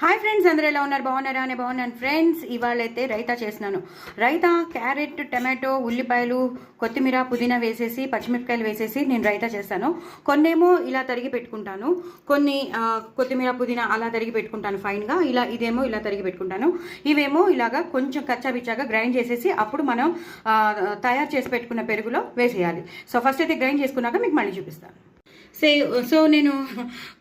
Hi friends, అందరూ ఎలా ఉన్నారు? బాగున్నారా? అని బాగున్నాను ఫ్రెండ్స్. ఇవాళైతే రైతా చేసినాను. రైతా క్యారెట్, టమాటో, ఉల్లిపాయలు, కొత్తిమీర, పుదీనా వేసేసి పచ్చిమిరపకాయలు వేసేసి నేను రైతా చేస్తాను. కొన్నేమో ఇలా తరిగి పెట్టుకుంటాను, కొన్ని కొత్తిమీర, పుదీనా అలా తరిగి పెట్టుకుంటాను ఫైన్గా. ఇదేమో ఇలా తరిగి పెట్టుకుంటాను. ఇవేమో ఇలాగా కొంచెం కచ్చాబిచ్చాగా గ్రైండ్ చేసేసి అప్పుడు మనం తయారు చేసి పెట్టుకున్న పెరుగులో వేసేయాలి. సో ఫస్ట్ అయితే గ్రైండ్ చేసుకున్నాక మీకు మళ్ళీ చూపిస్తాను. సో నేను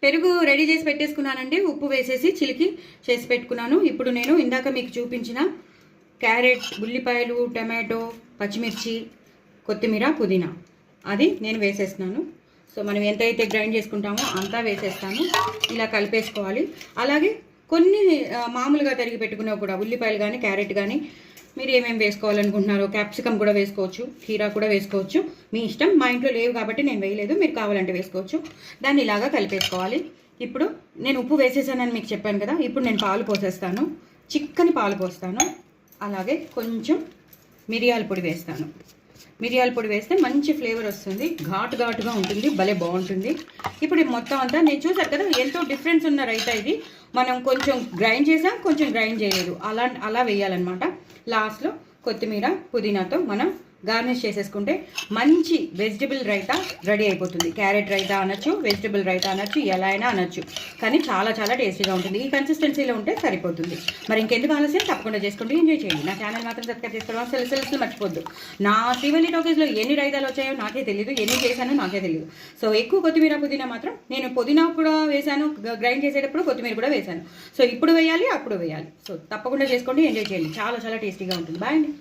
పెరుగు రెడీ చేసి పెట్టేసుకున్నానండి. ఉప్పు వేసేసి చిలికి చేసి పెట్టుకున్నాను. ఇప్పుడు నేను ఇందాక మీకు చూపించిన క్యారెట్, ఉల్లిపాయలు, టమాటో, పచ్చిమిర్చి, కొత్తిమీర, పుదీనా అది నేను వేసేస్తున్నాను. సో మనం ఎంతైతే గ్రైండ్ చేసుకుంటామో అంతా వేసేస్తాను. ఇలా కలిపేసుకోవాలి. అలాగే కొన్ని మామూలుగా తరిగి పెట్టుకున్నా కూడా ఉల్లిపాయలు కానీ క్యారెట్ కానీ మీరు ఏమేమి వేసుకోవాలనుకుంటున్నారో క్యాప్సికమ్ కూడా వేసుకోవచ్చు, కీరా కూడా వేసుకోవచ్చు, మీ ఇష్టం. మా ఇంట్లో లేవు కాబట్టి నేను వేయలేదు, మీరు కావాలంటే వేసుకోవచ్చు. దాన్ని ఇలాగా కలిపేసుకోవాలి. ఇప్పుడు నేను ఉప్పు వేసేసానని మీకు చెప్పాను కదా. ఇప్పుడు నేను పాలు పోసేస్తాను, చిక్కని పాలు పోస్తాను. అలాగే కొంచెం మిరియాల పొడి వేస్తాను. మిరియాల పొడి వేస్తే మంచి ఫ్లేవర్ వస్తుంది, ఘాటుగా ఉంటుంది, భలే బాగుంటుంది. ఇప్పుడు మొత్తం అంతా నేను చూసారు కదా ఎంతో డిఫరెన్స్ ఉన్న రైతా ఇది. మనం కొంచెం గ్రైండ్ చేసాం, కొంచెం గ్రైండ్ చేయలేదు, అలా వేయాలన్నమాట. లాస్ట్లో కొత్తిమీర, పుదీనాతో మనం గార్నిష్ చేసేసుకుంటే మంచి వెజిటబుల్ రైతా రెడీ అయిపోతుంది. క్యారెట్ రైతా అనొచ్చు, వెజిటబుల్ రైతా అనొచ్చు, ఎలా అయినా అనొచ్చు. కానీ చాలా చాలా టేస్టీగా ఉంటుంది. ఈ కన్సిస్టెన్సీలో ఉంటే సరిపోతుంది. మరి ఇంకెందుకు ఆలస్యం, తప్పకుండా చేసుకుంటూ ఎంజాయ్ చేయండి. నా ఛానల్ మాత్రం సబ్స్క్రైబ్ చేసుకోవడం సెల్స్ మర్చిపోద్దు. నా శ్రీవల్లి టాకీస్లో ఎన్ని రైతాలు వచ్చాయో నాకే తెలియదు, ఎన్ని చేశానో నాకే తెలియదు. సో ఎక్కువ కొత్తిమీర, పుదీనా మాత్రం నేను పుదీనా కూడా వేశాను, గ్రైండ్ చేసేటప్పుడు కొత్తిమీర కూడా వేశాను. సో ఇప్పుడు వేయాలి, అప్పుడు వేయాలి. సో తప్పకుండా చేసుకోండి, ఎంజాయ్ చేయండి. చాలా చాలా టేస్టీగా ఉంటుంది. బాయ్ అండి.